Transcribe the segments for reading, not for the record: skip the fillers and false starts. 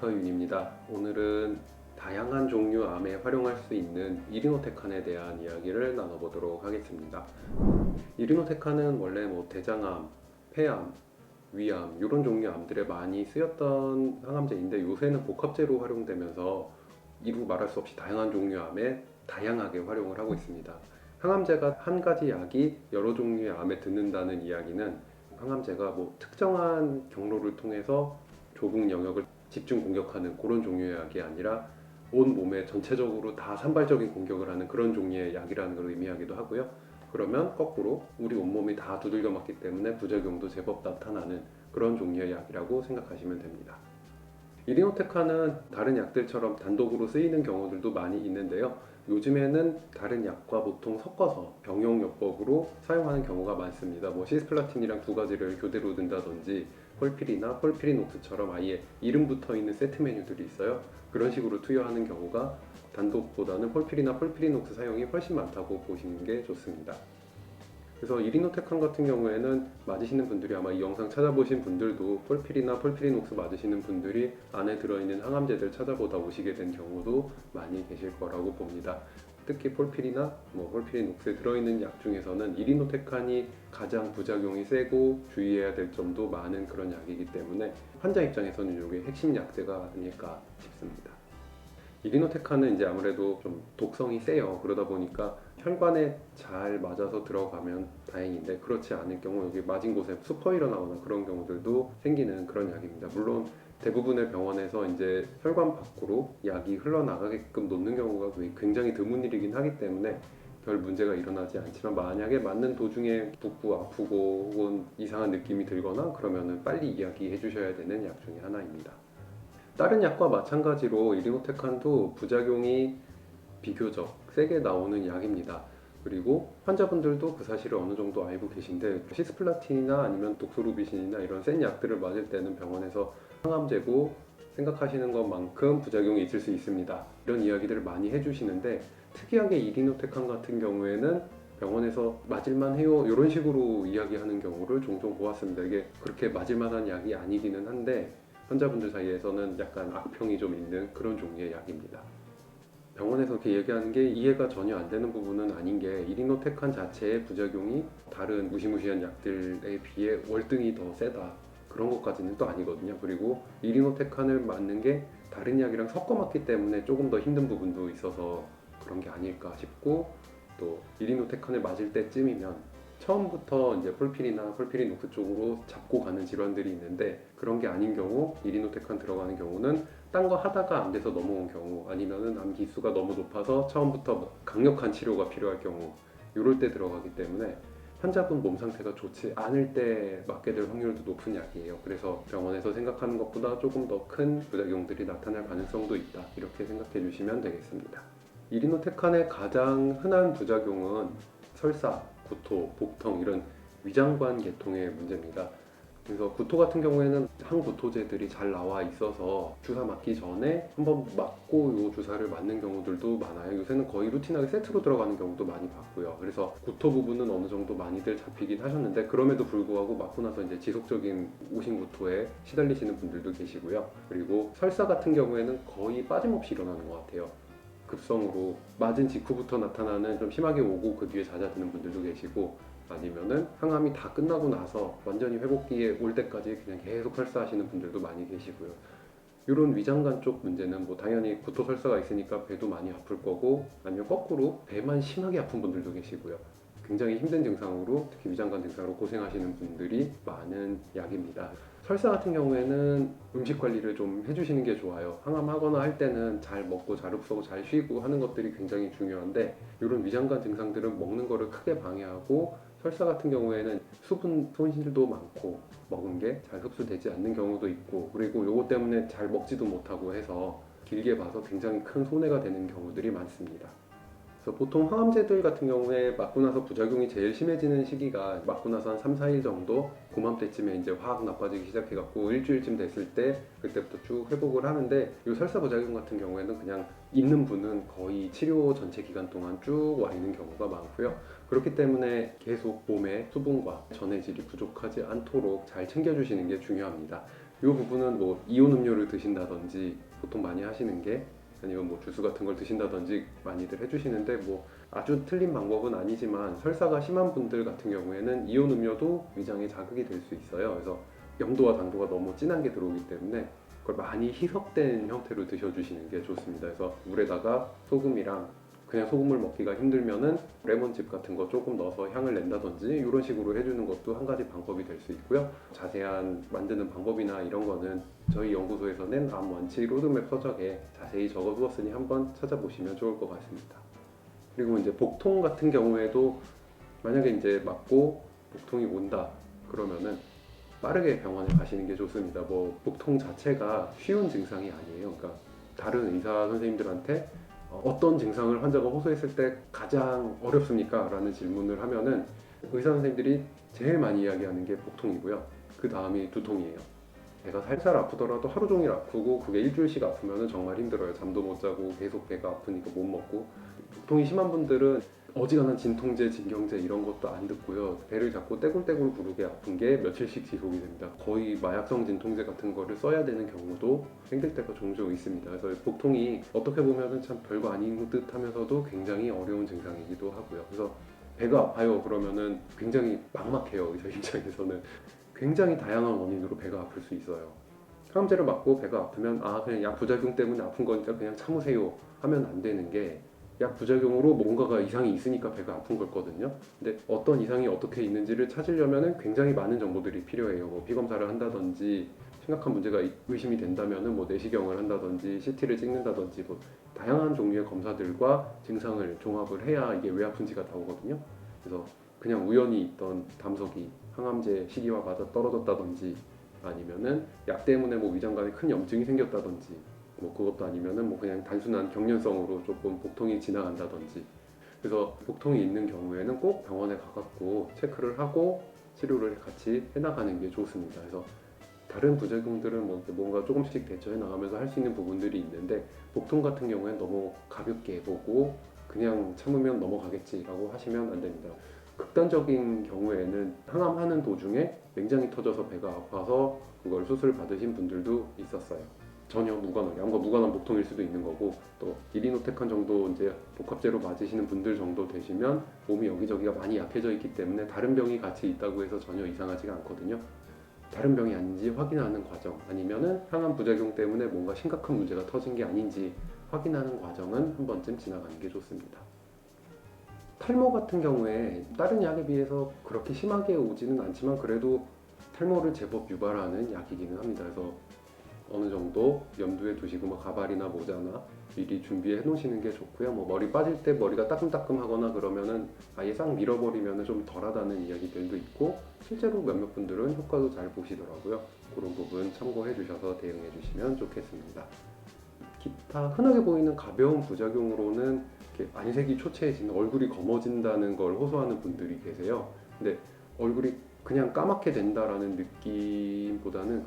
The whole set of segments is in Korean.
닥터 윤입니다. 오늘은 다양한 종류 암에 활용할 수 있는 이리노테칸에 대한 이야기를 나눠보도록 하겠습니다. 이리노테칸은 원래 대장암, 폐암, 위암 이런 종류 암들에 많이 쓰였던 항암제인데 요새는 복합제로 활용되면서 이루 말할 수 없이 다양한 종류 암에 다양하게 활용을 하고 있습니다. 항암제가 한 가지 약이 여러 종류의 암에 듣는다는 이야기는 항암제가 특정한 경로를 통해서 좁은 영역을 집중 공격하는 그런 종류의 약이 아니라 온 몸에 전체적으로 다 산발적인 공격을 하는 그런 종류의 약이라는 걸 의미하기도 하고요. 그러면 거꾸로 우리 온몸이 다 두들겨 맞기 때문에 부작용도 제법 나타나는 그런 종류의 약이라고 생각하시면 됩니다. 이리노테칸은 다른 약들처럼 단독으로 쓰이는 경우들도 많이 있는데요. 요즘에는 다른 약과 보통 섞어서 병용요법으로 사용하는 경우가 많습니다. 시스플라틴이랑 두 가지를 교대로 든다든지 폴피리나 폴피리녹스처럼 아예 이름 붙어 있는 세트 메뉴들이 있어요. 그런 식으로 투여하는 경우가 단독보다는 폴피리나 폴피리녹스 사용이 훨씬 많다고 보시는 게 좋습니다. 그래서 이리노테칸 같은 경우에는 맞으시는 분들이 아마 이 영상 찾아보신 분들도 폴피리나 폴피리녹스 맞으시는 분들이 안에 들어있는 항암제들 찾아보다 오시게 된 경우도 많이 계실 거라고 봅니다. 특히 폴피리나 폴피리녹스에 들어있는 약 중에서는 이리노테칸이 가장 부작용이 세고 주의해야 될 점도 많은 그런 약이기 때문에 환자 입장에서는 이게 핵심 약제가 아닐까 싶습니다. 이리노테칸은 이제 아무래도 좀 독성이 세요. 그러다 보니까 혈관에 잘 맞아서 들어가면 다행인데 그렇지 않을 경우 여기 맞은 곳에 수퍼 일어나거나 그런 경우들도 생기는 그런 약입니다. 물론 대부분의 병원에서 이제 혈관 밖으로 약이 흘러나가게끔 놓는 경우가 굉장히 드문 일이긴 하기 때문에 별 문제가 일어나지 않지만 만약에 맞는 도중에 붓고 아프고 혹은 이상한 느낌이 들거나 그러면은 빨리 이야기해 주셔야 되는 약 중에 하나입니다. 다른 약과 마찬가지로 이리노테칸도 부작용이 비교적 세게 나오는 약입니다. 그리고 환자분들도 그 사실을 어느 정도 알고 계신데 시스플라틴이나 아니면 독소루비신이나 이런 센 약들을 맞을 때는 병원에서 항암제고 생각하시는 것만큼 부작용이 있을 수 있습니다. 이런 이야기들을 많이 해주시는데 특이하게 이리노테칸 같은 경우에는 병원에서 맞을만 해요 이런 식으로 이야기하는 경우를 종종 보았습니다. 이게 그렇게 맞을만한 약이 아니기는 한데 환자분들 사이에서는 약간 악평이 좀 있는 그런 종류의 약입니다. 병원에서 이렇게 얘기하는 게 이해가 전혀 안 되는 부분은 아닌 게 이리노테칸 자체의 부작용이 다른 무시무시한 약들에 비해 월등히 더 세다 그런 것까지는 또 아니거든요. 그리고 이리노테칸을 맞는 게 다른 약이랑 섞어 맞기 때문에 조금 더 힘든 부분도 있어서 그런 게 아닐까 싶고 또 이리노테칸을 맞을 때쯤이면 처음부터 이제 폴피리나 폴피리녹스 쪽으로 잡고 가는 질환들이 있는데 그런 게 아닌 경우 이리노테칸 들어가는 경우는 딴 거 하다가 안 돼서 넘어온 경우 아니면은 암 기수가 너무 높아서 처음부터 강력한 치료가 필요할 경우 이럴 때 들어가기 때문에 환자분 몸 상태가 좋지 않을 때 맞게 될 확률도 높은 약이에요. 그래서 병원에서 생각하는 것보다 조금 더 큰 부작용들이 나타날 가능성도 있다 이렇게 생각해 주시면 되겠습니다. 이리노테칸의 가장 흔한 부작용은 설사, 구토, 복통 이런 위장관 계통의 문제입니다. 그래서 구토 같은 경우에는 항구토제들이 잘 나와 있어서 주사 맞기 전에 한번 맞고 이 주사를 맞는 경우들도 많아요. 요새는 거의 루틴하게 세트로 들어가는 경우도 많이 봤고요. 그래서 구토 부분은 어느 정도 많이들 잡히긴 하셨는데 그럼에도 불구하고 맞고 나서 이제 지속적인 오심구토에 시달리시는 분들도 계시고요. 그리고 설사 같은 경우에는 거의 빠짐없이 일어나는 것 같아요. 급성으로 맞은 직후부터 나타나는 좀 심하게 오고 그 뒤에 잦아드는 분들도 계시고 아니면은 항암이 다 끝나고 나서 완전히 회복기에 올 때까지 그냥 계속 설사하시는 분들도 많이 계시고요. 이런 위장관 쪽 문제는 당연히 구토 설사가 있으니까 배도 많이 아플 거고 아니면 거꾸로 배만 심하게 아픈 분들도 계시고요. 굉장히 힘든 증상으로 특히 위장관 증상으로 고생하시는 분들이 많은 약입니다. 설사 같은 경우에는 음식 관리를 좀 해주시는 게 좋아요. 항암하거나 할 때는 잘 먹고 잘 흡수하고 잘 쉬고 하는 것들이 굉장히 중요한데 이런 위장관 증상들은 먹는 거를 크게 방해하고 설사 같은 경우에는 수분 손실도 많고 먹은 게 잘 흡수되지 않는 경우도 있고 그리고 요거 때문에 잘 먹지도 못하고 해서 길게 봐서 굉장히 큰 손해가 되는 경우들이 많습니다. 그래서 보통 항암제들 같은 경우에 맞고 나서 부작용이 제일 심해지는 시기가 맞고 나서 한 3, 4일 정도 그맘때쯤에 이제 확 나빠지기 시작해갖고 일주일쯤 됐을 때 그때부터 쭉 회복을 하는데 이 설사 부작용 같은 경우에는 그냥 있는 분은 거의 치료 전체 기간 동안 쭉 와 있는 경우가 많고요. 그렇기 때문에 계속 몸의 수분과 전해질이 부족하지 않도록 잘 챙겨주시는 게 중요합니다. 이 부분은 뭐 이온 음료를 드신다든지 보통 많이 하시는 게, 아니면 뭐 주스 같은 걸 드신다든지 많이들 해주시는데, 뭐 아주 틀린 방법은 아니지만 설사가 심한 분들 같은 경우에는 이온 음료도 위장에 자극이 될 수 있어요. 그래서 염도와 당도가 너무 진한 게 들어오기 때문에 그걸 많이 희석된 형태로 드셔주시는 게 좋습니다. 그래서 물에다가 소금이랑, 그냥 소금을 먹기가 힘들면은 레몬즙 같은 거 조금 넣어서 향을 낸다든지 이런 식으로 해주는 것도 한 가지 방법이 될 수 있고요. 자세한 만드는 방법이나 이런 거는 저희 연구소에서 낸 암 완치 로드맵 서적에 자세히 적어두었으니 한번 찾아보시면 좋을 것 같습니다. 그리고 이제 복통 같은 경우에도 만약에 이제 맞고 복통이 온다 그러면은 빠르게 병원에 가시는 게 좋습니다. 뭐 복통 자체가 쉬운 증상이 아니에요. 그러니까 다른 의사 선생님들한테 어떤 증상을 환자가 호소했을 때 가장 어렵습니까? 라는 질문을 하면은 의사 선생님들이 제일 많이 이야기하는 게 복통이고요. 그 다음이 두통이에요. 배가 살살 아프더라도 하루 종일 아프고 그게 일주일씩 아프면 정말 힘들어요. 잠도 못 자고 계속 배가 아프니까 못 먹고. 복통이 심한 분들은 어지간한 진통제, 진경제 이런 것도 안 듣고요. 배를 자꾸 떼굴떼굴 구르게 아픈 게 며칠씩 지속이 됩니다. 거의 마약성 진통제 같은 거를 써야 되는 경우도 생길 때가 종종 있습니다. 그래서 복통이 어떻게 보면 참 별거 아닌 듯 하면서도 굉장히 어려운 증상이기도 하고요. 그래서 배가 아파요 그러면은 굉장히 막막해요. 의사 입장에서는. 굉장히 다양한 원인으로 배가 아플 수 있어요. 항암제를 맞고 배가 아프면 그냥 약 부작용 때문에 아픈 거니까 그냥 참으세요 하면 안 되는 게, 약 부작용으로 뭔가가 이상이 있으니까 배가 아픈 거거든요. 근데 어떤 이상이 어떻게 있는지를 찾으려면 굉장히 많은 정보들이 필요해요. 뭐 피검사를 한다든지, 심각한 문제가 의심이 된다면 뭐 내시경을 한다든지 CT를 찍는다든지, 뭐 다양한 종류의 검사들과 증상을 종합을 해야 이게 왜 아픈지가 나오거든요. 그래서 그냥 우연히 있던 담석이 항암제 시기와 맞아 떨어졌다든지, 아니면은 약 때문에 뭐 위장관에 큰 염증이 생겼다든지, 뭐 그것도 아니면은 뭐 그냥 단순한 경련성으로 조금 복통이 지나간다든지. 그래서 복통이 있는 경우에는 꼭 병원에 가갖고 체크를 하고 치료를 같이 해나가는 게 좋습니다. 그래서 다른 부작용들은 뭐 뭔가 조금씩 대처해 나가면서 할 수 있는 부분들이 있는데, 복통 같은 경우에는 너무 가볍게 보고 그냥 참으면 넘어가겠지라고 하시면 안 됩니다. 극단적인 경우에는 항암하는 도중에 맹장이 터져서 배가 아파서 그걸 수술 받으신 분들도 있었어요. 전혀 무관한, 암과 무관한 복통일 수도 있는 거고, 또 이리노테칸 정도 이제 복합제로 맞으시는 분들 정도 되시면 몸이 여기저기가 많이 약해져 있기 때문에 다른 병이 같이 있다고 해서 전혀 이상하지가 않거든요. 다른 병이 아닌지 확인하는 과정, 아니면은 항암 부작용 때문에 뭔가 심각한 문제가 터진 게 아닌지 확인하는 과정은 한 번쯤 지나가는 게 좋습니다. 탈모 같은 경우에 다른 약에 비해서 그렇게 심하게 오지는 않지만 그래도 탈모를 제법 유발하는 약이기는 합니다. 그래서 어느 정도 염두에 두시고 뭐 가발이나 모자나 미리 준비해 놓으시는 게 좋고요. 뭐 머리 빠질 때 머리가 따끔따끔하거나 그러면은 아예 싹 밀어버리면 좀 덜하다는 이야기들도 있고, 실제로 몇몇 분들은 효과도 잘 보시더라고요. 그런 부분 참고해 주셔서 대응해 주시면 좋겠습니다. 기타 흔하게 보이는 가벼운 부작용으로는 이렇게 안색이 초췌해지는, 얼굴이 검어진다는 걸 호소하는 분들이 계세요. 근데 얼굴이 그냥 까맣게 된다라는 느낌보다는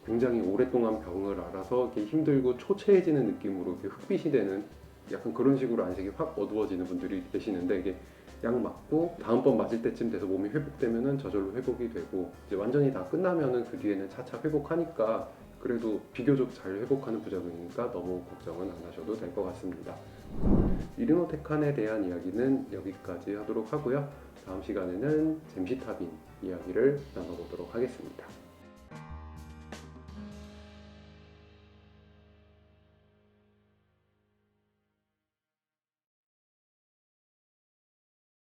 굉장히 오랫동안 병을 앓아서 이렇게 힘들고 초췌해지는 느낌으로 이렇게 흑빛이 되는, 약간 그런 식으로 안색이 확 어두워지는 분들이 계시는데, 이게 약 맞고 다음번 맞을 때쯤 돼서 몸이 회복되면은 저절로 회복이 되고, 이제 완전히 다 끝나면은 그 뒤에는 차차 회복하니까 그래도 비교적 잘 회복하는 부작용이니까 너무 걱정은 안 하셔도 될 것 같습니다. 이리노테칸에 대한 이야기는 여기까지 하도록 하고요. 다음 시간에는 젬시타빈 이야기를 나눠보도록 하겠습니다.